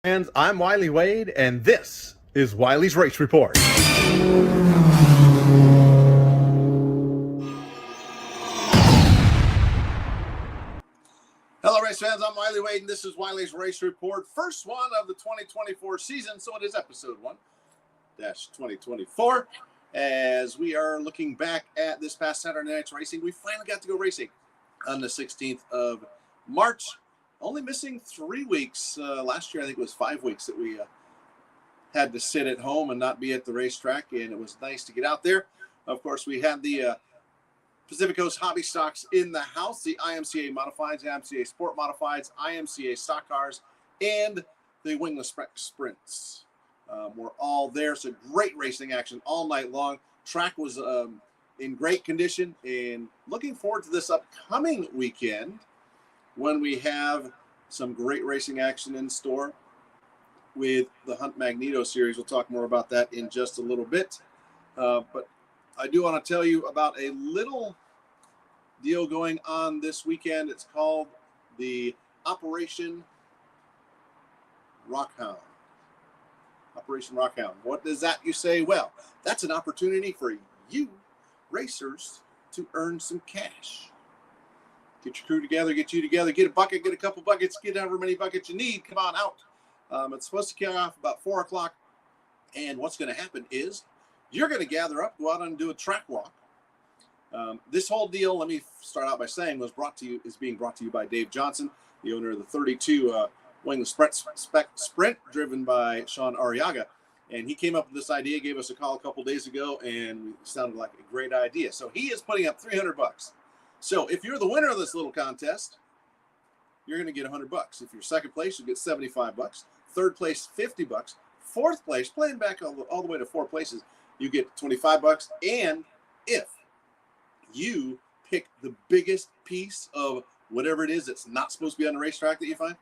Fans, I'm Wylie Wade, and this is Wylie's Race Report. Hello, race fans. I'm Wylie Wade, and this is Wylie's Race Report. First one of the 2024 season, so it is episode 1-2024. As we are looking back at this past Saturday night's racing, we finally got to go racing on the 16th of March. Only missing 3 weeks. Last year, I think it was 5 weeks that we had to sit at home and not be at the racetrack, and it was nice to get out there. Of course, we had the Pacific Coast Hobby Stocks in the house, the IMCA Modifieds, IMCA Sport Modifieds, IMCA Stock Cars, and the Wingless Sprints. We're all there, so great racing action all night long. Track was in great condition, and looking forward to this upcoming weekend when we have some great racing action in store with the Hunt Magneto Series. We'll talk more about that in just a little bit. But I do want to tell you about a little deal going on this weekend. It's called the Operation Rockhound. Operation Rockhound. What is that, you say? Well, that's an opportunity for you racers to earn some cash. Get your crew together, get you together, get a bucket, get a couple buckets, get however many buckets you need. Come on out. It's supposed to kick off about 4 o'clock. And what's going to happen is you're going to gather up, go out and do a track walk. This whole deal, let me start out by saying, is being brought to you by Dave Johnson, the owner of the 32 Wingless Sprint, driven by Sean Arriaga. And he came up with this idea, gave us a call a couple days ago, and it sounded like a great idea. So he is putting up $300. So if you're the winner of this little contest, you're going to get $100. If you're second place, you get $75. Third place, $50. Fourth place, playing back all the way to 4 places, you get $25. And if you pick the biggest piece of whatever it is that's not supposed to be on the racetrack that you find,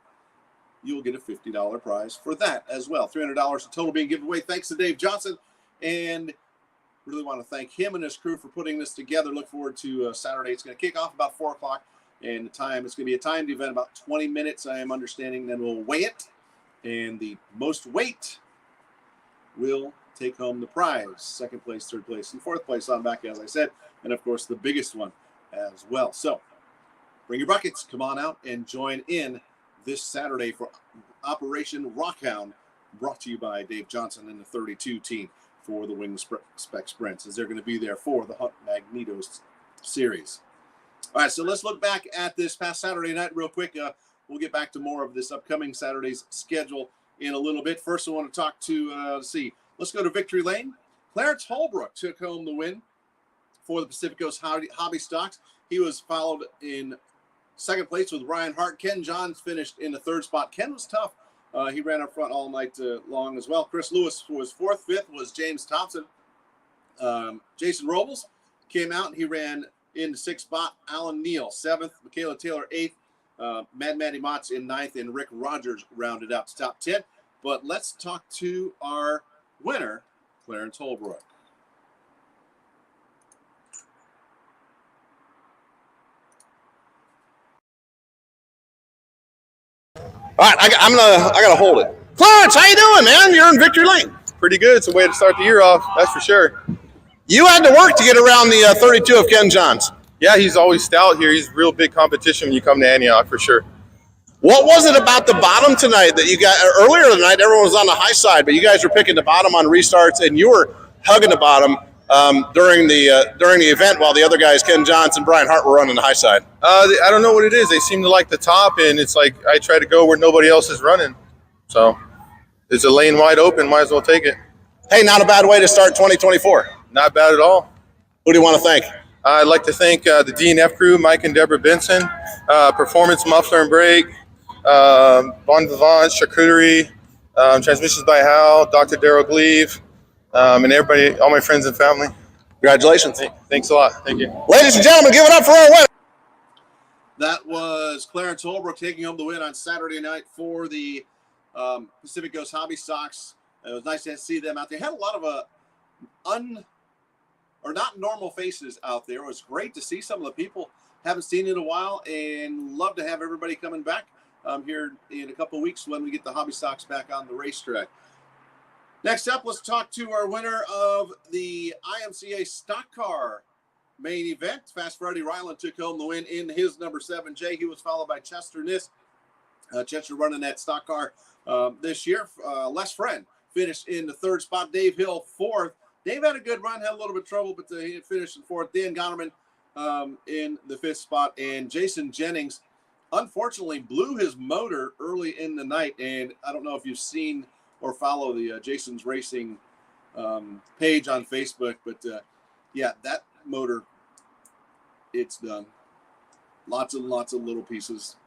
you will get a $50 prize for that as well. $300 in total being given away. Thanks to Dave Johnson. And really want to thank him and his crew for putting this together. Look forward to Saturday. It's going to kick off about 4 o'clock. And it's going to be a timed event, about 20 minutes, I am understanding. Then we'll weigh it. And the most weight will take home the prize. Second place, third place, and fourth place on back, as I said. And, of course, the biggest one as well. So bring your buckets. Come on out and join in this Saturday for Operation Rockhound, brought to you by Dave Johnson and the 32 team for the Wing Spec Sprints, as they're going to be there for the Hunt Magneto Series. All right, so let's look back at this past Saturday night real quick. We'll get back to more of this upcoming Saturday's schedule in a little bit. First, I want to talk to, let's go to Victory Lane. Clarence Holbrook took home the win for the Pacific Coast Hobby Stocks. He was followed in second place with Ryan Hart. Ken Johns finished in the third spot. Ken was tough. He ran up front all night long as well. Chris Lewis was fourth. Fifth was James Thompson. Jason Robles came out and he ran in the sixth spot. Alan Neal, seventh. Michaela Taylor, eighth. Mad Matty Motts in ninth. And Rick Rogers rounded out to top 10. But let's talk to our winner, Clarence Holbrook. All right, I gotta hold it. Clarence, how you doing, man? You're in Victory Lane. Pretty good. It's a way to start the year off, that's for sure. You had to work to get around the 32 of Ken Johns. Yeah, he's always stout here. He's real big competition when you come to Antioch, for sure. What was it about the bottom tonight that you got earlier tonight? Everyone was on the high side, but you guys were picking the bottom on restarts, and you were hugging the bottom during the event, while the other guys, Ken Johns and Brian Hart, were running the high side. I don't know what it is. They seem to like the top, and it's like I try to go where nobody else is running. So it's a lane wide open. Might as well take it. Hey, not a bad way to start 2024. Not bad at all. Who do you want to thank? I'd like to thank the DNF crew, Mike and Deborah Benson, Performance Muffler and Brake, Bon Vivant, Charcuterie, Transmissions by Hal, Dr. Daryl Gleave, and everybody, all my friends and family. Congratulations. Thanks a lot. Thank you. Ladies and gentlemen, give it up for our winner. That was Clarence Holbrook taking home the win on Saturday night for the Pacific Coast Hobby Stocks. It was nice to see them out there. Had a lot of not normal faces out there. It was great to see some of the people haven't seen in a while, and love to have everybody coming back. here in a couple of weeks when we get the Hobby Stocks back on the racetrack. Next up, let's talk to our winner of the IMCA Stock Car main event. Fast Freddie Ryland took home the win in his number 7J. He was followed by Chester Niss. Chester running that stock car this year. Les Friend finished in the 3rd spot. Dave Hill 4th. Dave had a good run, had a little bit of trouble, but he finished in 4th. Dan Gonerman in the 5th spot. And Jason Jennings, unfortunately, blew his motor early in the night. And I don't know if you've seen or follow the Jason's Racing page on Facebook, but yeah, that motor, it's done. Lots and lots of little pieces.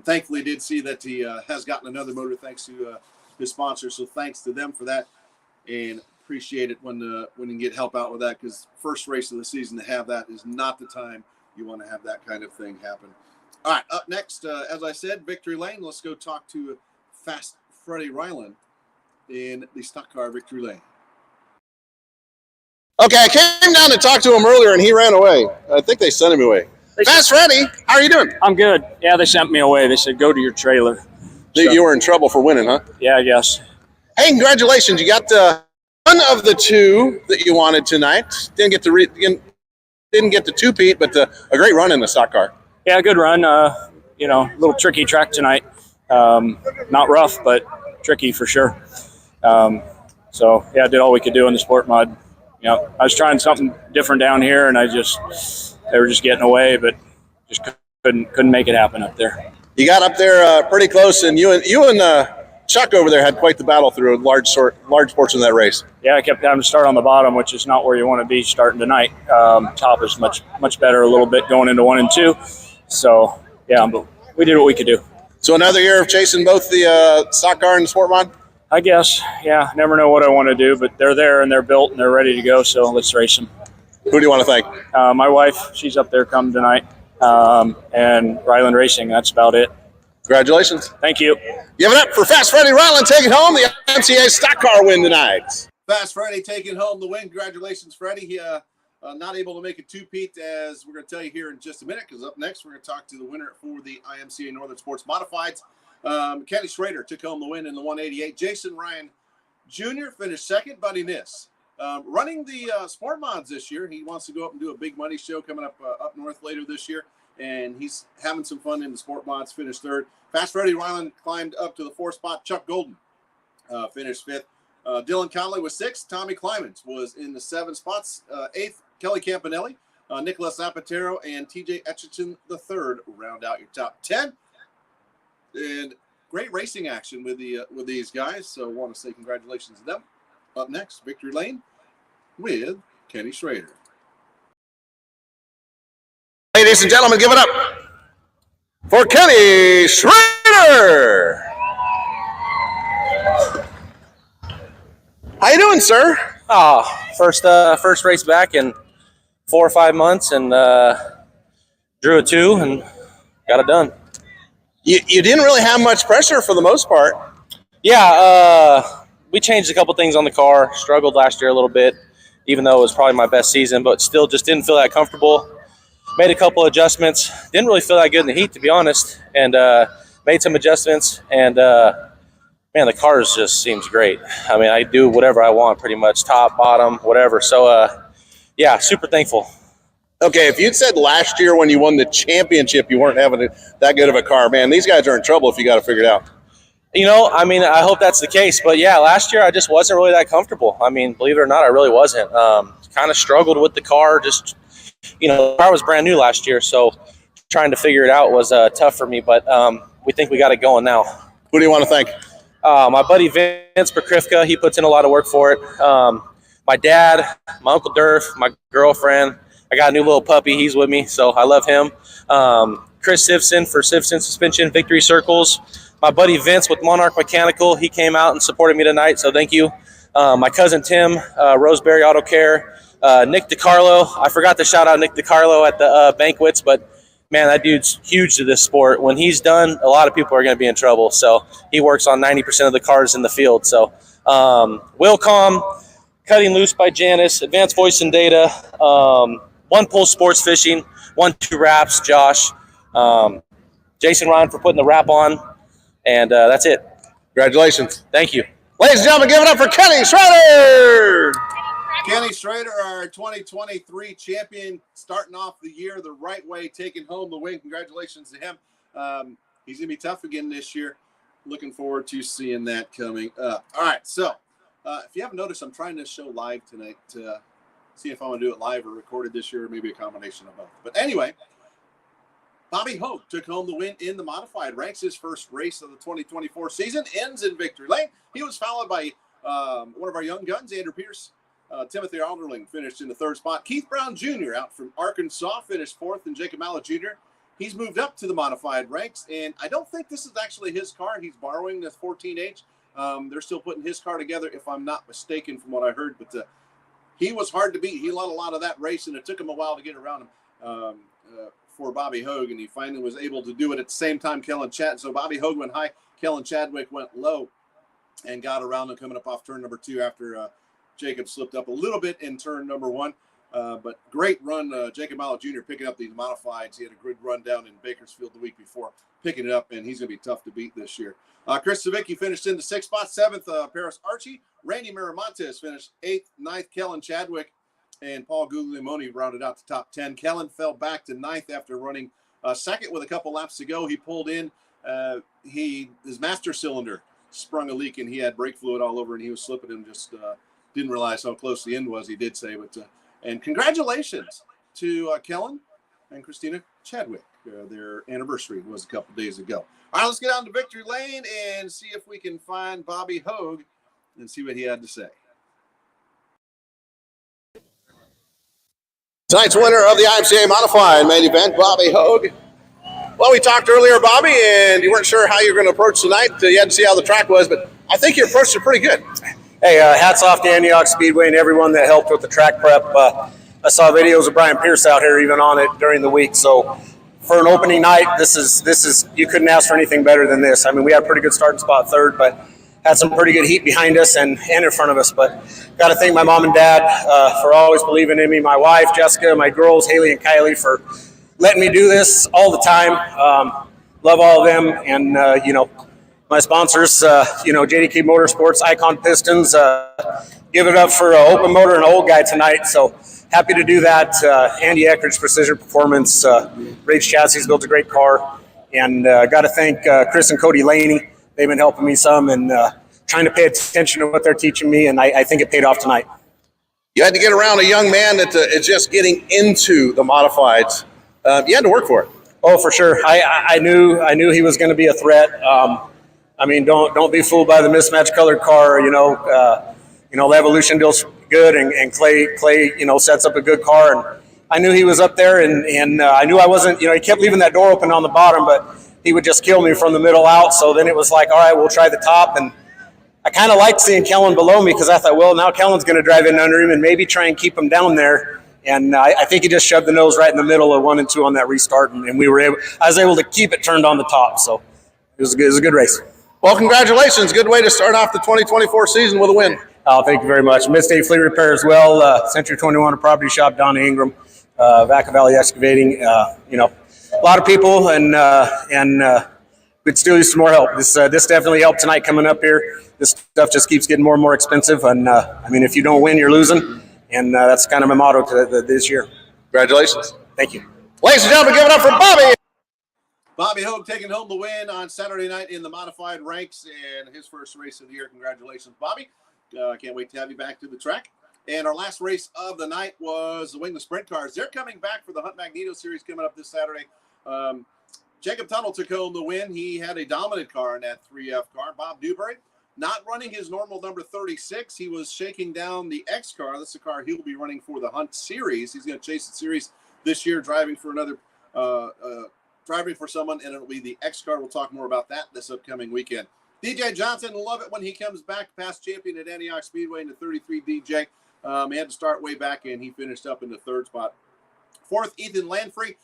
Thankfully, did see that he has gotten another motor thanks to his sponsor, so thanks to them for that, and appreciate it when you can get help out with that, because first race of the season to have that is not the time you want to have that kind of thing happen. All right, up next, as I said, Victory Lane. Let's go talk to Fast Freddie Ryland in the stock car Victory Lane. Okay, I came down to talk to him earlier, and he ran away. I think they sent him away. Fast Freddie, how are you doing? I'm good. Yeah, they sent me away. They said, go to your trailer. You were in trouble for winning, huh? Yeah, I guess. Hey, congratulations. You got one of the 2 that you wanted tonight. Didn't get to two-peat, but a great run in the stock car. Yeah, good run. A little tricky track tonight. Not rough, but tricky for sure. So, yeah, I did all we could do in the sport mod. I was trying something different down here, and they were just getting away, but just couldn't make it happen up there. You got up there pretty close, and you and Chuck over there had quite the battle through a large portion of that race. Yeah, I kept having to start on the bottom, which is not where you want to be starting tonight. Top is much better a little bit going into 1 and 2. So, yeah, but we did what we could do. So another year of chasing both the stock car and the sport mod? I guess, yeah. Never know what I want to do, but they're there and they're built and they're ready to go, so let's race them. Who do you want to thank? My wife, she's up there coming tonight, and Ryland Racing. That's about it. Congratulations. Thank you. Give it up for Fast Freddie Ryland taking home the MCA stock car win tonight. Fast Freddie taking home the win. Congratulations, Freddie. He not able to make a two-peat, as we're going to tell you here in just a minute, because up next we're going to talk to the winner for the IMCA Northern Sports Modifieds. Kenny Schrader took home the win in the 188. Jason Ryan Jr. finished second. Buddy Niss running the sport mods this year. He wants to go up and do a big money show coming up north later this year, and he's having some fun in the sport mods. Finished third. Fast Freddie Ryland climbed up to the 4th spot. Chuck Golden finished 5th. Dylan Conley was 6th. Tommy Climans was in the 7 spots. 8th, Kelly Campanelli, Nicholas Zapatero, and TJ Etchison III round out your top 10. And great racing action with these guys. So I want to say congratulations to them. Up next, Victory Lane with Kenny Schrader. Ladies and gentlemen, give it up for Kenny Schrader. How you doing, sir? First race back in 4 or 5 months, and drew a 2 and got it done. You didn't really have much pressure for the most part. Yeah, we changed a couple things on the car. Struggled last year a little bit, even though it was probably my best season, but still just didn't feel that comfortable. Made a couple adjustments. Didn't really feel that good in the heat, to be honest, and made some adjustments, and man, the car just seems great. I mean, I do whatever I want pretty much, top, bottom, whatever. So, yeah, super thankful. Okay, if you'd said last year when you won the championship you weren't having that good of a car, man, these guys are in trouble if you got to figure it out. I mean, I hope that's the case. But, yeah, last year I just wasn't really that comfortable. I mean, believe it or not, I really wasn't. Kind of struggled with the car. Just, the car was brand new last year, so trying to figure it out was tough for me. But we think we got it going now. Who do you want to thank? My buddy Vince Prokrifka, he puts in a lot of work for it. My dad, my Uncle Durf, my girlfriend. I got a new little puppy. He's with me, so I love him. Chris Sivson for Sivson Suspension Victory Circles. My buddy Vince with Monarch Mechanical, he came out and supported me tonight, so thank you. My cousin Tim, Roseberry Auto Care. Nick DiCarlo. I forgot to shout out Nick DiCarlo at the banquets, but man, that dude's huge to this sport. When he's done, a lot of people are going to be in trouble. So he works on 90% of the cars in the field. So Willcom, Cutting Loose by Janice, Advanced Voice and Data, One Pole Sports Fishing, 1-2 Wraps, Josh. Jason Ryan for putting the wrap on, and that's it. Congratulations. Thank you. Ladies and gentlemen, give it up for Kenny Schrader. Kenny Schrader, our 2023 champion, starting off the year the right way, taking home the win. Congratulations to him. He's going to be tough again this year. Looking forward to seeing that coming up. All right, so if you haven't noticed, I'm trying this show live tonight to see if I want to do it live or recorded this year, or maybe a combination of both. But anyway, Bobby Hogue took home the win in the modified ranks. His first race of the 2024 season ends in victory lane. He was followed by one of our young guns, Andrew Pierce. Timothy Alderling finished in the third spot. Keith Brown Jr. out from Arkansas finished fourth, and Jacob Mallet Jr. He's moved up to the modified ranks, and I don't think this is actually his car. He's borrowing this 14H. They're still putting his car together, if I'm not mistaken, from what I heard. But he was hard to beat. He led a lot of that race, and it took him a while to get around him for Bobby Hogue, and he finally was able to do it at the same time Kellen Chadwick. So Bobby Hogue went high, Kellen Chadwick went low, and got around him coming up off turn number 2 after Jacob slipped up a little bit in turn number 1. But great run, Jacob Mallet Jr. picking up these modifieds. He had a good run down in Bakersfield the week before, picking it up, and he's going to be tough to beat this year. Chris Savicki finished in the 6th spot. 7th, Paris Archie. Randy Miramontes finished 8th. 9th, Kellen Chadwick. And Paul Guglielmone rounded out the top 10. Kellen fell back to 9th after running 2nd with a couple laps to go. He pulled in. His master cylinder sprung a leak, and he had brake fluid all over, and he was slipping and just didn't realize how close the end was. He did say, but and congratulations to Kellen and Christina Chadwick. Their anniversary was a couple days ago. All right, let's get on to victory lane and see if we can find Bobby Hogue and see what he had to say. Tonight's winner of the IMCA Modified main event, Bobby Hogue. Well, we talked earlier, Bobby, and you weren't sure how you were going to approach tonight. You had to see how the track was, but I think your approach was pretty good. Hey, hats off to Antioch Speedway and everyone that helped with the track prep. I saw videos of Brian Pierce out here even on it during the week. So for an opening night, this is you couldn't ask for anything better than this. I mean, we had a pretty good starting spot 3rd, but had some pretty good heat behind us and in front of us. But got to thank my mom and dad for always believing in me, my wife, Jessica, my girls, Haley and Kylie, for letting me do this all the time. Love all of them. And, my sponsors, JDK Motorsports, Icon Pistons, give it up for Open Motor and Old Guy tonight. So happy to do that. Andy Eckridge, Precision Performance, Rage Chassis built a great car. And got to thank Chris and Cody Laney. They've been helping me some and trying to pay attention to what they're teaching me, and I think it paid off tonight. You had to get around a young man that is just getting into the modifieds. You had to work for it. Oh, for sure. I knew he was going to be a threat. Don't be fooled by the mismatched colored car. The Evolution deal's good, and Clay, sets up a good car. And I knew he was up there, and I knew I wasn't. He kept leaving that door open on the bottom, but he would just kill me from the middle out. So then it was like, all right, we'll try the top. And I kind of liked seeing Kellen below me because I thought, well, now Kellen's going to drive in under him and maybe try and keep him down there. And I think he just shoved the nose right in the middle of 1 and 2 on that restart, and I was able to keep it turned on the top. So it was a good race. Well, congratulations. Good way to start off the 2024 season with a win. Oh, thank you very much. Midstate Fleet Repair as well. Century 21, a property shop, Donna Ingram, Vaca Valley Excavating. A lot of people, and we'd still use some more help. This definitely helped tonight coming up here. This stuff just keeps getting more and more expensive, and if you don't win, you're losing, and that's kind of my motto this year. Congratulations. Thank you. Ladies and gentlemen, give it up for Bobby. Bobby Hogue taking home the win on Saturday night in the modified ranks and his first race of the year. Congratulations, Bobby. Can't wait to have you back to the track. And our last race of the night was the Wingless Sprint Cars. They're coming back for the Hunt Magneto Series coming up this Saturday. Jacob Tunnell took home the win. He had a dominant car in that 3F car. Bob Dewberry, not running his normal number 36. He was shaking down the X car. That's the car he'll be running for the Hunt Series. He's going to chase the series this year, driving for someone, and it'll be the X car. We'll talk more about that this upcoming weekend. DJ Johnson, love it when he comes back, past champion at Antioch Speedway in the 33 DJ. He had to start way back, and he finished up in the 3rd spot. 4th, Ethan Landfrey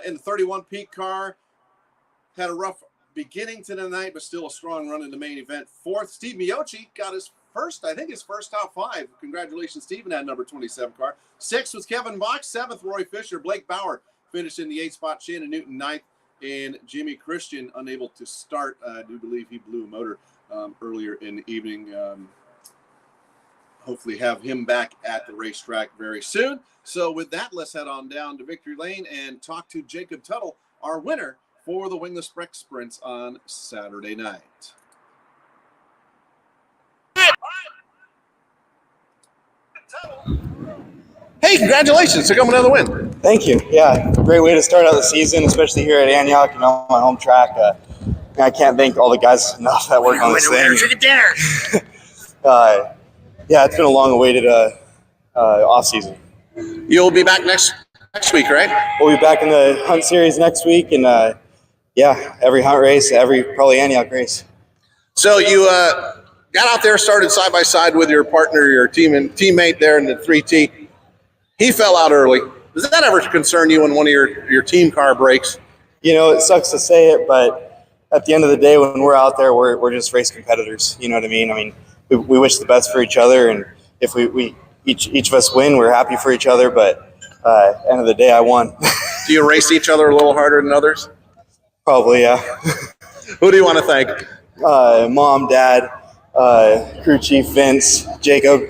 in the 31 Peak car. Had a rough beginning to the night, but still a strong run in the main event. 4th, Steve Miocci got his first top 5. Congratulations, Steve, in that number 27 car. 6th was Kevin Box. 7th, Roy Fisher. Blake Bauer finished in the 8th spot. Shannon Newton 9th. and Jimmy Christian unable to start. I do believe he blew a motor earlier in the evening. Hopefully have him back at the racetrack very soon. So with that, let's head on down to Victory Lane and talk to Jacob Tuttle, our winner for the Wingless Spec Sprints on Saturday night. Hey, congratulations to coming another win. Thank you. Yeah, great way to start out the season, especially here at Antioch, my home track. I can't thank all the guys enough that work on this thing. Yeah, it's been a long-awaited off season. You'll be back next week, right? We'll be back in the Hunt Series next week, and every Hunt race, every probably Antioch race. So you got out there, started side by side with your partner, your teammate there in the 3T. He fell out early. Does that ever concern you when one of your team car breaks? It sucks to say it, but at the end of the day, when we're out there, we're just race competitors. You know what I mean? I mean, we wish the best for each other, and if we each of us win, we're happy for each other. But end of the day, I won. Do you race each other a little harder than others? Probably, yeah. Who do you want to thank? Mom, Dad, crew chief Vince, Jacob,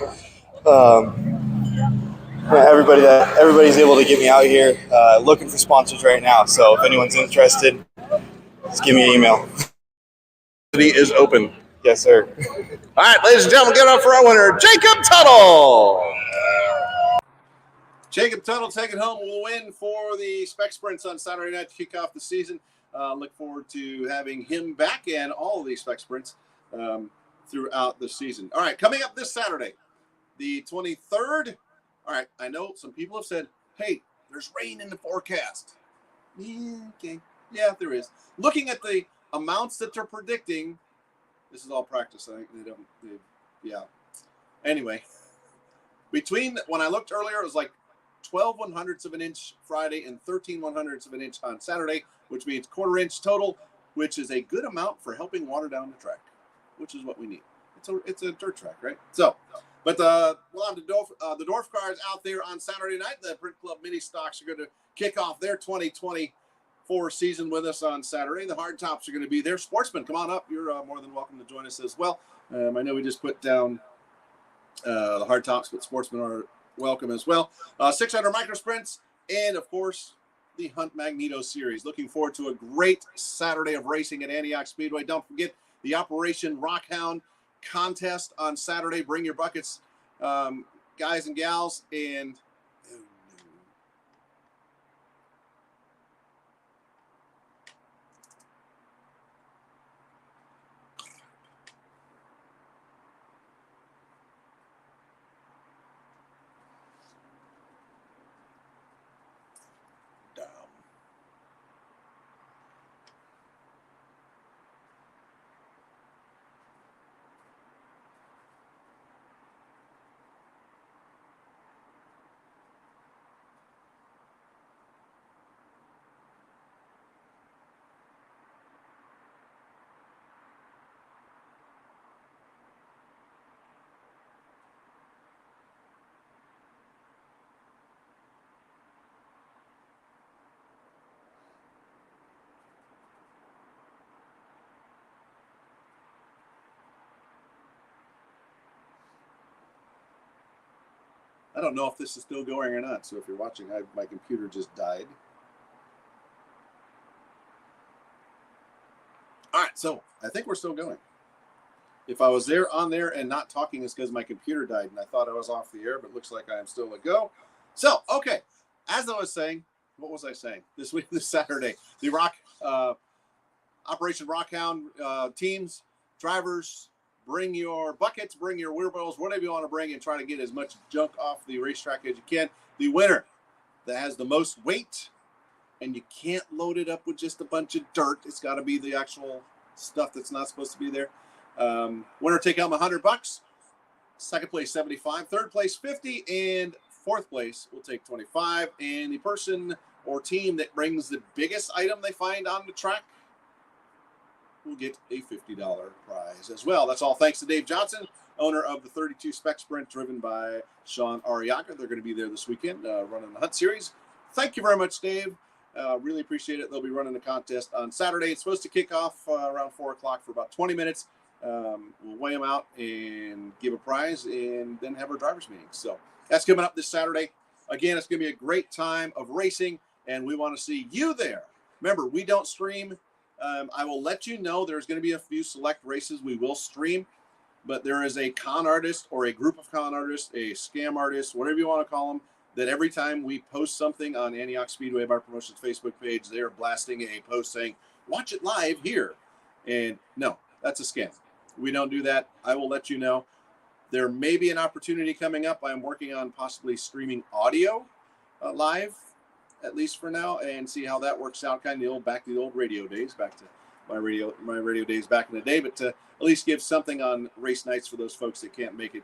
everybody's able to get me out here. Looking for sponsors right now, so if anyone's interested, just give me an email. It is open. Yes, sir. All right, ladies and gentlemen, give it up for our winner, Jacob Tuttle. Jacob Tuttle taking home a win for the Spec Sprints on Saturday night to kick off the season. Look forward to having him back and all of these Spec Sprints throughout the season. All right, coming up this Saturday, the 23rd. All right, I know some people have said, hey, there's rain in the forecast. Yeah, okay. Yeah, there is. Looking at the amounts that they're predicting, this is all practice. I think yeah. Anyway, between when I looked earlier, it was like 12 100ths of an inch Friday and 13 100ths of an inch on Saturday, which means 1/4 inch total, which is a good amount for helping water down the track, which is what we need. It's a dirt track, right? So, but we'll have the Dorf cars out there on Saturday night. The Print Club Mini Stocks are going to kick off their 2024 season with us on Saturday. The hard tops are going to be there. Sportsmen, come on up. You're more than welcome to join us as well. I know we just put down the hard tops, but sportsmen are welcome as well. 600 micro sprints, and of course, the Hunt Magneto Series. Looking forward to a great Saturday of racing at Antioch Speedway. Don't forget the Operation Rockhound contest on Saturday. Bring your buckets, guys and gals, and I don't know if this is still going or not. So if you're watching, my computer just died. All right, so I think we're still going. If I was on there and not talking, it's because my computer died and I thought I was off the air, but it looks like I am still a go. So, okay, as I was saying, what was I saying? This Saturday, the Operation Rockhound teams, drivers, bring your buckets, bring your wheelbarrows, whatever you want to bring, and try to get as much junk off the racetrack as you can. The winner that has the most weight, and you can't load it up with just a bunch of dirt. It's got to be the actual stuff that's not supposed to be there. Winner take home $100. Second place, 75. Third place, 50. And fourth place will take 25. And the person or team that brings the biggest item they find on the track will get a $50 prize as well. That's all thanks to Dave Johnson, owner of the 32 Spec Sprint, driven by Sean Ariaga. They're going to be there this weekend running the Hunt Series. Thank you very much, Dave. Really appreciate it. They'll be running the contest on Saturday. It's supposed to kick off around 4 o'clock for about 20 minutes. We'll weigh them out and give a prize and then have our driver's meeting. So that's coming up this Saturday. Again, it's going to be a great time of racing, and we want to see you there. Remember, we don't stream. I will let you know there's going to be a few select races we will stream, but there is a con artist or a group of con artists, a scam artist, whatever you want to call them, that every time we post something on Antioch Speedway Bar Promotions Facebook page, they are blasting a post saying, watch it live here. And no, that's a scam. We don't do that. I will let you know. There may be an opportunity coming up. I'm working on possibly streaming audio live, at least for now, and see how that works out. Kind of back to the old radio days, back to my radio days back in the day, but to at least give something on race nights for those folks that can't make it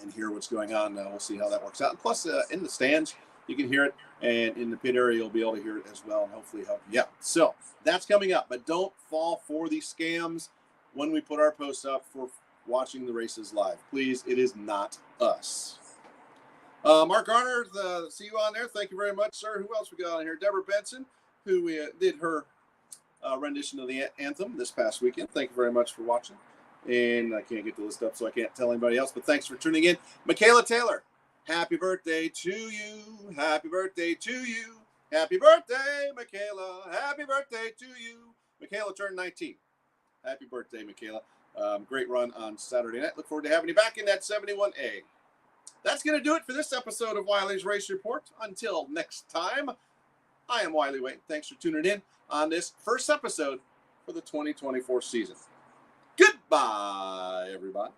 and hear what's going on. We'll see how that works out. And plus, in the stands, you can hear it, and in the pit area, you'll be able to hear it as well, and hopefully help you out. So that's coming up, but don't fall for these scams when we put our posts up for watching the races live. Please, it is not us. Mark Garner, see you on there. Thank you very much, sir. Who else we got on here? Deborah Benson, who did her rendition of the anthem this past weekend. Thank you very much for watching. And I can't get the list up, so I can't tell anybody else, but thanks for tuning in. Michaela Taylor, happy birthday to you. Happy birthday to you. Happy birthday, Michaela. Happy birthday to you. Michaela turned 19. Happy birthday, Michaela. Great run on Saturday night. Look forward to having you back in that 71A. That's going to do it for this episode of Wylie's Race Report. Until next time, I am Wylie Wayne. Thanks for tuning in on this first episode for the 2024 season. Goodbye, everybody.